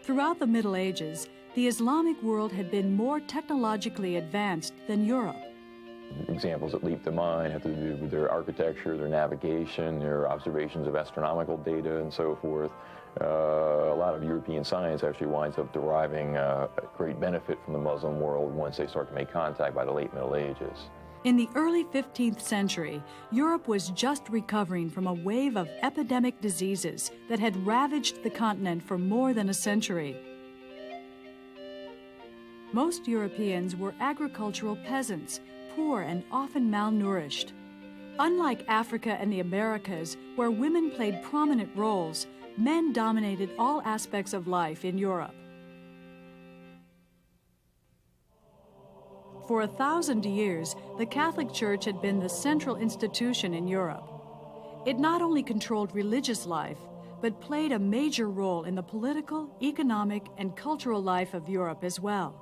Throughout the Middle Ages, the Islamic world had been more technologically advanced than Europe. Examples that leap to mind have to do with their architecture, their navigation, their observations of astronomical data, and so forth. A lot of European science actually winds up deriving a great benefit from the Muslim world once they start to make contact by the late Middle Ages. In the early 15th century, Europe was just recovering from a wave of epidemic diseases that had ravaged the continent for more than a century. Most Europeans were agricultural peasants, poor and often malnourished. Unlike Africa and the Americas, where women played prominent roles, men dominated all aspects of life in Europe. For 1,000 years, the Catholic Church had been the central institution in Europe. It not only controlled religious life, but played a major role in the political, economic, and cultural life of Europe as well.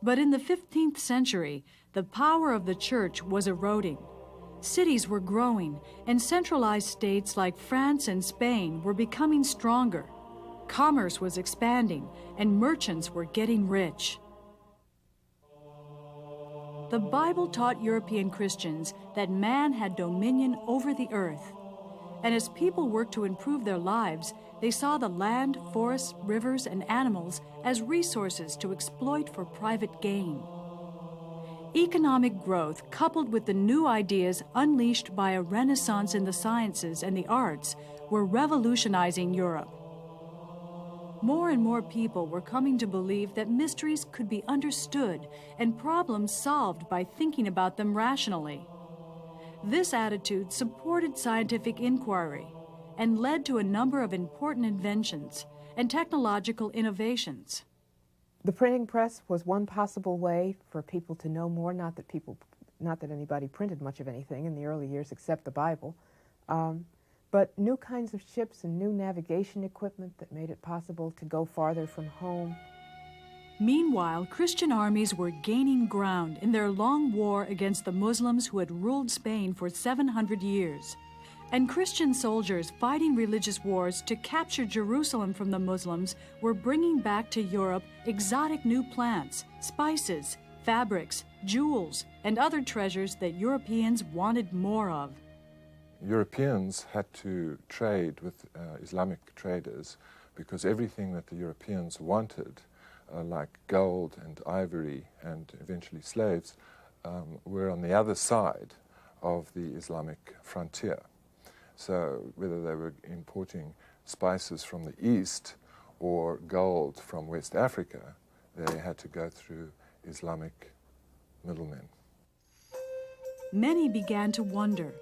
But in the 15th century, the power of the Church was eroding. Cities were growing, and centralized states like France and Spain were becoming stronger. Commerce was expanding, and merchants were getting rich. The Bible taught European Christians that man had dominion over the earth. And as people worked to improve their lives, they saw the land, forests, rivers, and animals as resources to exploit for private gain. Economic growth, coupled with the new ideas unleashed by a renaissance in the sciences and the arts, were revolutionizing Europe. More and more people were coming to believe that mysteries could be understood and problems solved by thinking about them rationally. This attitude supported scientific inquiry and led to a number of important inventions and technological innovations. The printing press was one possible way for people to know more, not that anybody printed much of anything in the early years except the Bible, but new kinds of ships and new navigation equipment that made it possible to go farther from home. Meanwhile, Christian armies were gaining ground in their long war against the Muslims who had ruled Spain for 700 years. And Christian soldiers fighting religious wars to capture Jerusalem from the Muslims were bringing back to Europe exotic new plants, spices, fabrics, jewels, and other treasures that Europeans wanted more of. Europeans had to trade with Islamic traders because everything that the Europeans wanted, like gold and ivory and eventually slaves, were on the other side of the Islamic frontier. So whether they were importing spices from the east or gold from West Africa, they had to go through Islamic middlemen. Many began to wonder,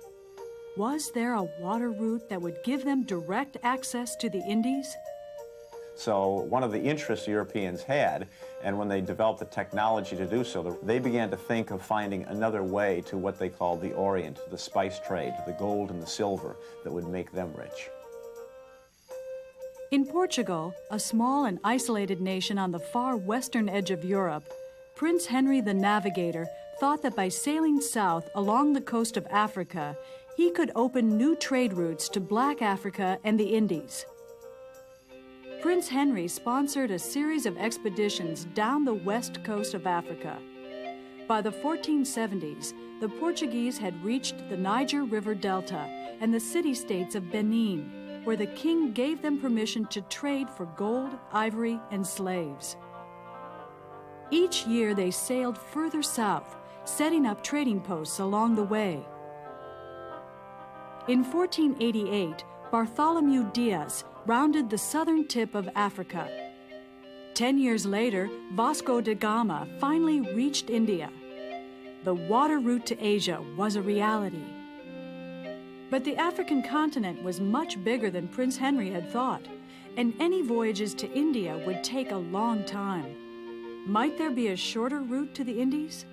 was there a water route that would give them direct access to the Indies? So one of the interests Europeans had, and when they developed the technology to do so, they began to think of finding another way to what they called the Orient, the spice trade, the gold and the silver that would make them rich. In Portugal, a small and isolated nation on the far western edge of Europe, Prince Henry the Navigator thought that by sailing south along the coast of Africa, he could open new trade routes to Black Africa and the Indies. Prince Henry sponsored a series of expeditions down the west coast of Africa. By the 1470s, the Portuguese had reached the Niger River Delta and the city-states of Benin, where the king gave them permission to trade for gold, ivory, and slaves. Each year they sailed further south, setting up trading posts along the way. In 1488, Bartholomew Diaz rounded the southern tip of Africa. 10 years later, Vasco da Gama finally reached India. The water route to Asia was a reality. But the African continent was much bigger than Prince Henry had thought, and any voyages to India would take a long time. Might there be a shorter route to the Indies?